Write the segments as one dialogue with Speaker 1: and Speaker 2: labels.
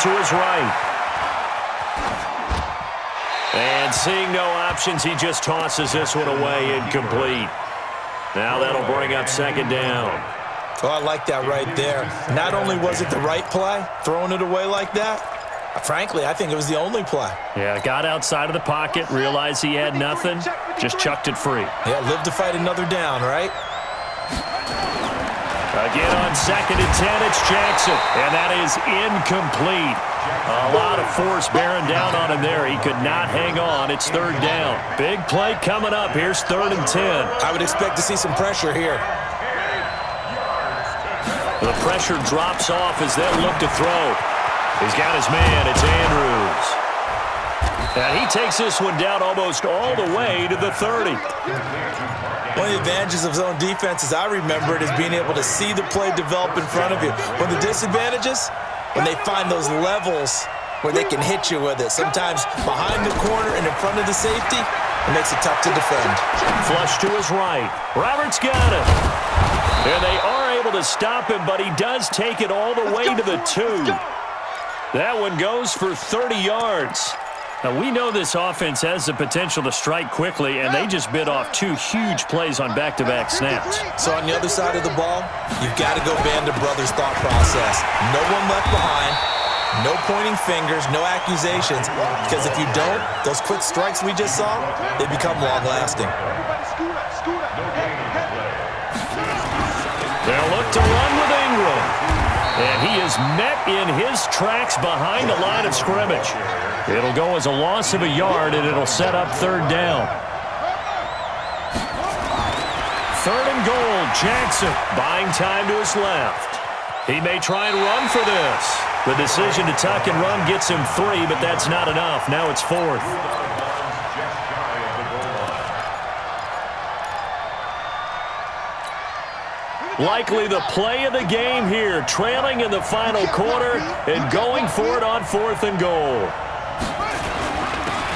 Speaker 1: to his right. And seeing no options, he just tosses this one away incomplete. Now that'll bring up second down.
Speaker 2: Oh, I like that right there. Not only was it the right play, throwing it away like that, frankly, I think it was the only play.
Speaker 1: Yeah, got outside of the pocket, realized he had nothing, just chucked it free.
Speaker 2: Yeah, live to fight another down, right?
Speaker 1: Again on 2nd and 10, it's Jackson, and that is incomplete. A lot of force bearing down on him there. He could not hang on. It's 3rd down. Big play coming up. Here's 3rd and 10.
Speaker 2: I would expect to see some pressure here.
Speaker 1: The pressure drops off as they look to throw. He's got his man. It's Andrews. And he takes this one down almost all the way to the 30.
Speaker 2: One of the advantages of zone defense, as I remember it, is being able to see the play develop in front of you. One of the disadvantages, when they find those levels where they can hit you with it. Sometimes behind the corner and in front of the safety, it makes it tough to defend.
Speaker 1: Flush to his right. Roberts got it. And they are able to stop him, but he does take it all the way to the 2. That one goes for 30 yards. Now, we know this offense has the potential to strike quickly, and they just bit off 2 huge plays on back-to-back snaps.
Speaker 2: So on the other side of the ball, you've got to go band of brothers thought process. No one left behind, no pointing fingers, no accusations, because if you don't, those quick strikes we just saw, they become long-lasting.
Speaker 1: They'll look to run with Ingram. And he is met in his tracks behind the line of scrimmage. It'll go as a loss of a yard, and it'll set up 3rd down. 3rd and goal, Jackson buying time to his left. He may try and run for this. The decision to tuck and run gets him 3, but that's not enough. Now it's 4th. Likely the play of the game here, trailing in the final quarter and going for it on 4th and goal.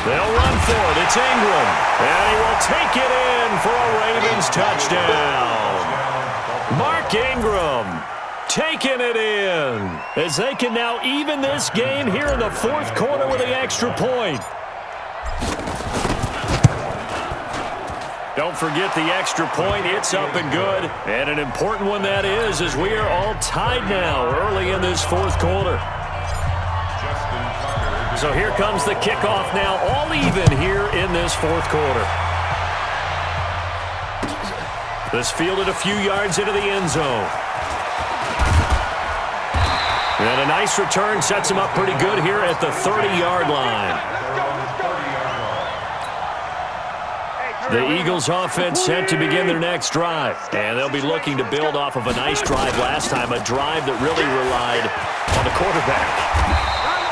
Speaker 1: They'll run for it. It's Ingram. And he will take it in for a Ravens touchdown. Mark Ingram taking it in as they can now even this game here in the 4th quarter with the extra point. Don't forget the extra point. It's up and good. And an important one that is, as we are all tied now early in this 4th quarter. So here comes the kickoff now, all even here in this 4th quarter. This fielded a few yards into the end zone. And a nice return sets him up pretty good here at the 30-yard line. The Eagles offense set to begin their next drive. And they'll be looking to build off of a nice drive last time, a drive that really relied on the quarterback.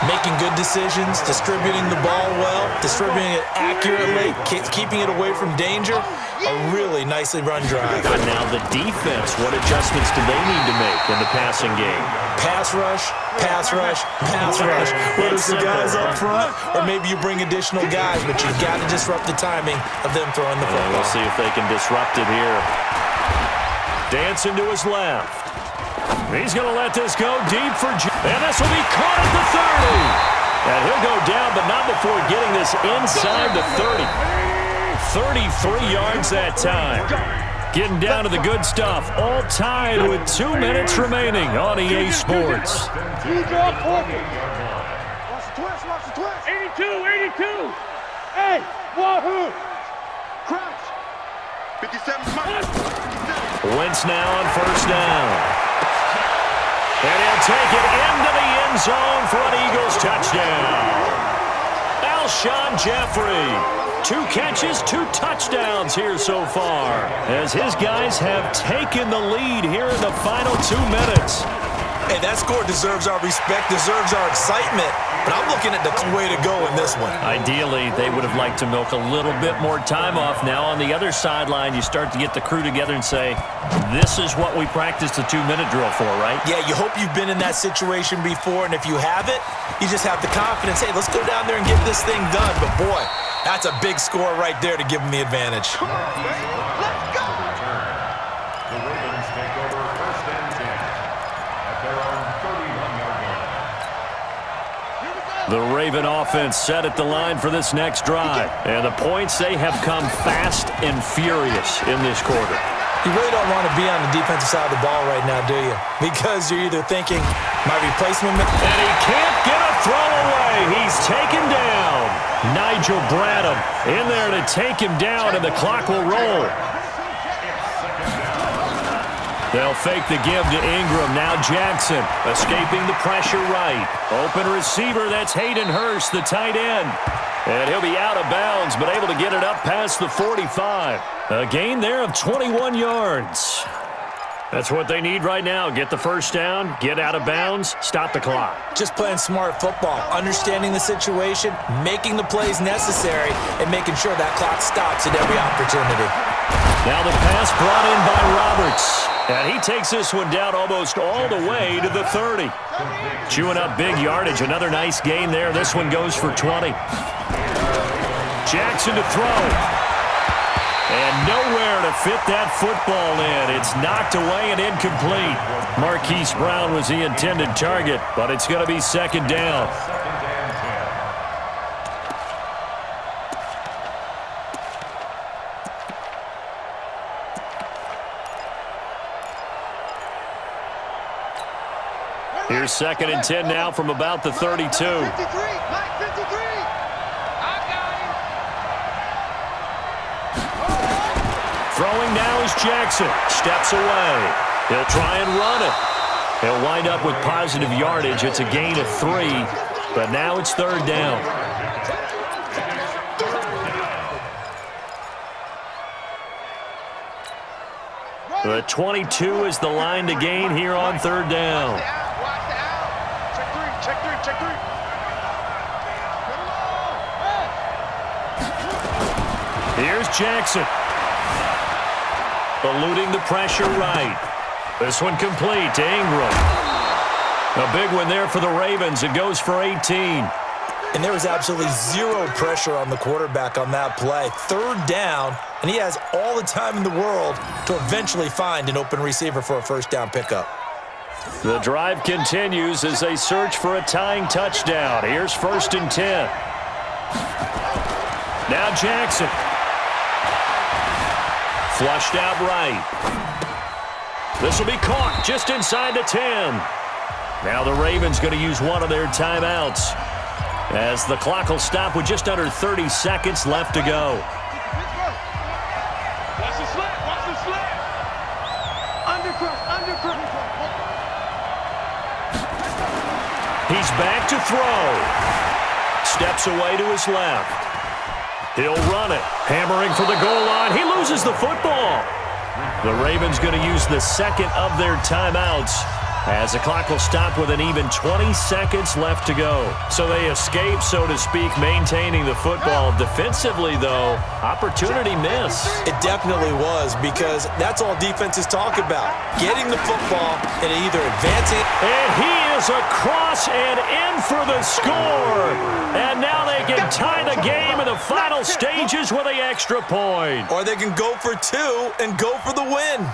Speaker 2: Making good decisions, distributing the ball well, distributing it accurately, keeping it away from danger. A really nicely run drive.
Speaker 1: And now the defense, what adjustments do they need to make in the passing game?
Speaker 2: Pass rush, pass rush, pass rush. Whether it's the guys up front or maybe you bring additional guys, but you've got to disrupt the timing of them throwing the football.
Speaker 1: We'll see if they can disrupt it here. Dancing to his left. He's going to let this go deep for and this will be caught at the 30. And he'll go down, but not before getting this inside the 30. 33 yards that time. Getting down to the good stuff. All tied with 2 minutes remaining on EA Sports.
Speaker 3: 82, 82. Hey, wahoo. Crouch. 57.
Speaker 1: Wentz now on 1st down. And he'll take it into the end zone for an Eagles touchdown. Alshon Jeffrey. 2 catches, 2 touchdowns here so far, as his guys have taken the lead here in the final 2 minutes.
Speaker 2: Hey, that score deserves our respect, deserves our excitement, but I'm looking at the way to go in this one.
Speaker 1: Ideally, they would have liked to milk a little bit more time off. Now on the other sideline, you start to get the crew together and say, this is what we practiced the 2-minute drill for, right?
Speaker 2: Yeah, you hope you've been in that situation before, and if you haven't, you just have the confidence, hey, let's go down there and get this thing done. But boy, that's a big score right there to give them the advantage.
Speaker 3: Come on, man. Let's go.
Speaker 4: The Ravens take over 1st and 10 at their own 31-yard line.
Speaker 1: The Raven offense set at the line for this next drive. And the points, they have come fast and furious in this quarter.
Speaker 2: You really don't want to be on the defensive side of the ball right now, do you? Because you're either thinking, my replacement...
Speaker 1: And he can't get a throw away. He's taken down. Nigel Bradham in there to take him down, and the clock will roll. They'll fake the give to Ingram. Now Jackson escaping the pressure right. Open receiver, that's Hayden Hurst, the tight end. And he'll be out of bounds, but able to get it up past the 45. A gain there of 21 yards. That's what they need right now. Get the first down, get out of bounds, stop the clock.
Speaker 2: Just playing smart football, understanding the situation, making the plays necessary, and making sure that clock stops at every opportunity.
Speaker 1: Now the pass brought in by Roberts. And he takes this one down almost all the way to the 30. Chewing up big yardage. Another nice gain there. This one goes for 20. Jackson to throw. And nowhere to fit that football in. It's knocked away and incomplete. Marquise Brown was the intended target, but it's going to be second down. Here's second and 10 now from about the 32.
Speaker 3: 53, Mike 53. I got him.
Speaker 1: Throwing now is Jackson. Steps away. He'll try and run it. He'll wind up with positive yardage. It's a gain of 3, but now it's third down. The 22 is the line to gain here on third down.
Speaker 3: Check three.
Speaker 1: Here's Jackson. Eluding the pressure right. This one complete to Ingram. A big one there for the Ravens. It goes for 18.
Speaker 2: And there was absolutely zero pressure on the quarterback on that play. Third down, and he has all the time in the world to eventually find an open receiver for a first down pickup.
Speaker 1: The drive continues as they search for a tying touchdown. Here's first and 10. Now Jackson. Flushed out right. This will be caught just inside the 10. Now the Ravens going to use one of their timeouts as the clock will stop with just under 30 seconds left to go.
Speaker 3: Watch the slant. Undercross.
Speaker 1: He's back to throw. Steps away to his left. He'll run it. Hammering for the goal line. He loses the football. The Ravens going to use the second of their timeouts as the clock will stop with an even 20 seconds left to go. So they escape, so to speak, maintaining the football. Defensively, though, opportunity miss.
Speaker 2: It definitely was, because that's all defenses talk about. Getting the football and either advancing.
Speaker 1: And he is across and in for the score. And now they can tie the game in the final stages with an extra point.
Speaker 2: Or they can go for 2 and go for the win.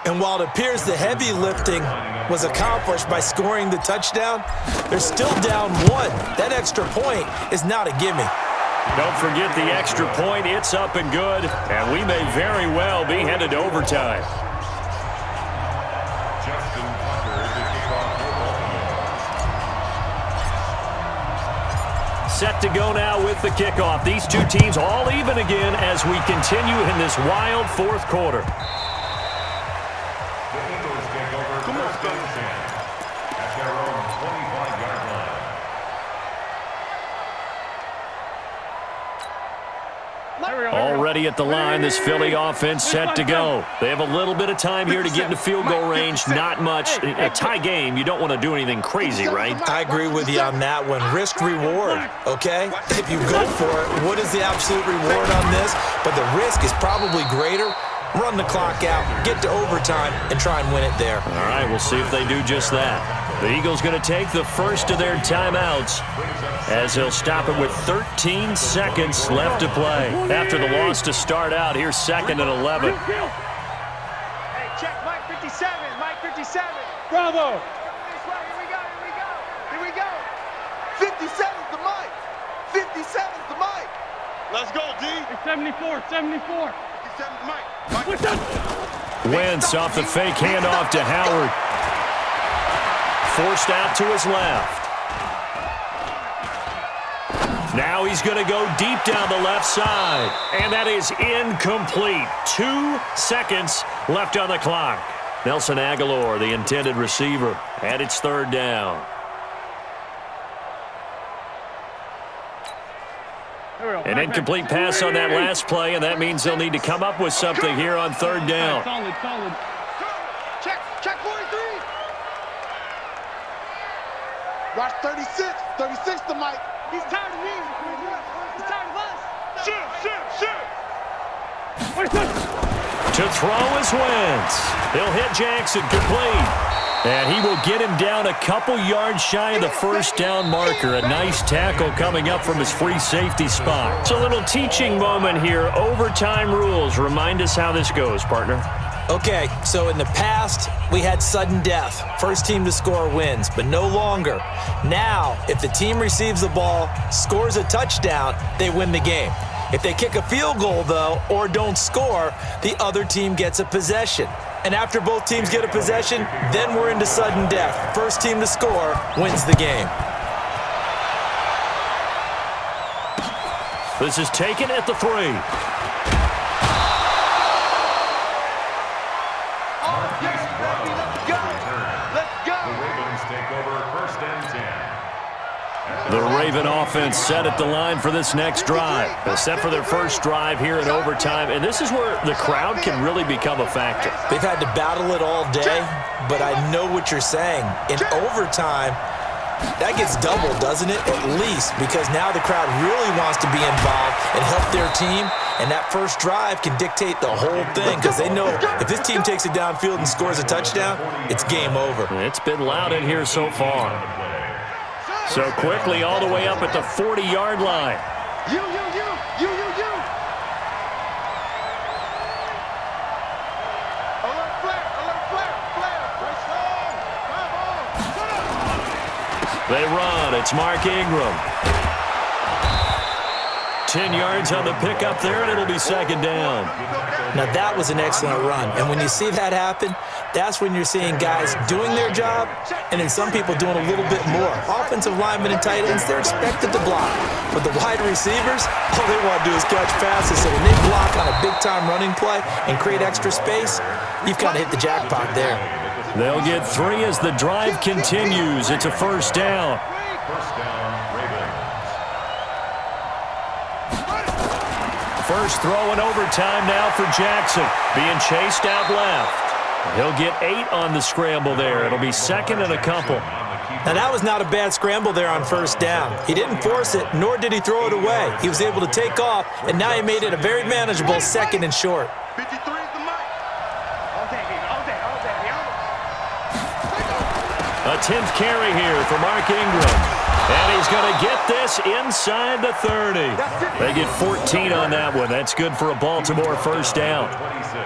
Speaker 2: And while it appears the heavy lifting was accomplished by scoring the touchdown, they're still down 1. That extra point is not a gimme.
Speaker 1: Don't forget the extra point. It's up and good, and we may very well be headed to overtime. Set to go now with the kickoff. These two teams all even again as we continue in this wild fourth quarter. Already at the line, this Philly offense set to go. They have a little bit of time here to get into field goal range. Not much. A tie game, you don't want to do anything crazy, right?
Speaker 2: I agree with you on that one. Risk-reward, okay? If you go for it, what is the absolute reward on this? But the risk is probably greater. Run the clock out, get to overtime, and try and win it there.
Speaker 1: All right, we'll see if they do just that. The Eagles going to take the first of their timeouts as they'll stop it with 13 seconds left to play. After the loss to start out, here's second and 11.
Speaker 3: Hey, check Mike 57. Mike 57. Bravo. Here we go. 57. 57's the mic. Let's go, D.
Speaker 5: 74, 74.
Speaker 3: 57's Mike.
Speaker 1: Wentz off the fake handoff to Howard. Forced out to his left. Now he's going to go deep down the left side. And that is incomplete. 2 seconds left on the clock. Nelson Aguilar, the intended receiver, and it's third down. An incomplete pass on that last play, and that means they'll need to come up with something here on third down.
Speaker 5: Solid.
Speaker 3: Check 43. Watch 36. 36 the mic. He's tired of me. He's tired of us. Shoot.
Speaker 1: To throw is Wentz. He'll hit Jackson complete. And he will get him down a couple yards shy of the first down marker. A nice tackle coming up from his free safety spot. It's a little teaching moment here. Overtime rules. Remind us how this goes, partner.
Speaker 2: Okay, so in the past, we had sudden death. First team to score wins, but no longer. Now, if the team receives the ball, scores a touchdown, they win the game. If they kick a field goal, though, or don't score, the other team gets a possession. And after both teams get a possession, then we're into sudden death. First team to score wins the game.
Speaker 1: This is taken at the 3. The Raven offense set at the line for this next drive. They're set for their first drive here in overtime, and this is where the crowd can really become a factor.
Speaker 2: They've had to battle it all day, but I know what you're saying. In overtime, that gets doubled, doesn't it? At least, because now the crowd really wants to be involved and help their team, and that first drive can dictate the whole thing because they know if this team takes it downfield and scores a touchdown, it's game over.
Speaker 1: It's been loud in here so far. So quickly all the way up at the 40-yard line.
Speaker 3: You. Alert flare.
Speaker 1: They run. It's Mark Ingram. 10 yards on the pickup there, and it'll be second down.
Speaker 2: Now, that was an excellent run. And when you see that happen, that's when you're seeing guys doing their job and then some people doing a little bit more. Offensive linemen and tight ends, they're expected to block. But the wide receivers, all they want to do is catch passes. So when they block on a big-time running play and create extra space, you've kind of hit the jackpot there.
Speaker 1: They'll get 3 as the drive continues. It's a first down. First throw in overtime now for Jackson. Being chased out left. He'll get 8 on the scramble there. It'll be second and a couple.
Speaker 2: Now, that was not a bad scramble there on first down. He didn't force it, nor did he throw it away. He was able to take off, and now he made it a very manageable second and short.
Speaker 3: 53 is the mic. All day.
Speaker 1: A 10th carry here for Mark Ingram. And he's going to get this inside the 30. They get 14 on that one. That's good for a Baltimore first down.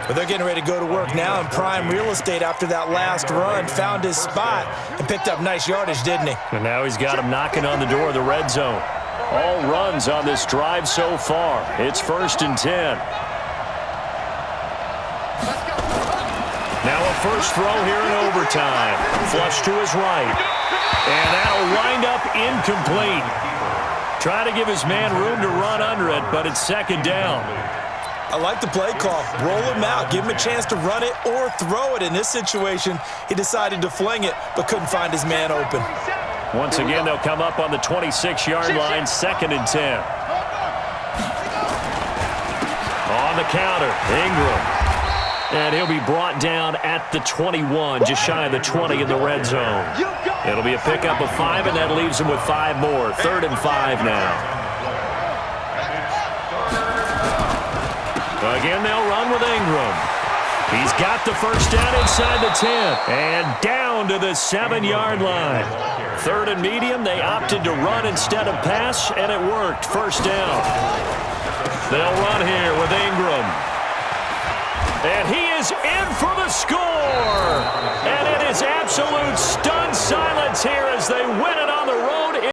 Speaker 2: But they're getting ready to go to work now in prime real estate after that last run. Found his spot and picked up nice yardage, didn't he?
Speaker 1: And now he's got him knocking on the door of the red zone. All runs on this drive so far. It's first and 10. Now a first throw here in overtime. Flush to his right. And that'll wind up incomplete. Trying to give his man room to run under it, but it's second down.
Speaker 2: I like the play call. Roll him out. Give him a chance to run it or throw it. In this situation, he decided to fling it, but couldn't find his man open.
Speaker 1: Once again, they'll come up on the 26-yard line, second and 10. On the counter, Ingram. And he'll be brought down at the 21, just shy of the 20 in the red zone. It'll be a pickup of 5, and that leaves him with 5 more. Third and 5 now. Again, they'll run with Ingram. He's got the first down inside the 10 and down to the 7-yard line. Third and medium, they opted to run instead of pass, and it worked. First down. They'll run here with Ingram. And he is in for the score. And it is absolute stunned silence here as they win it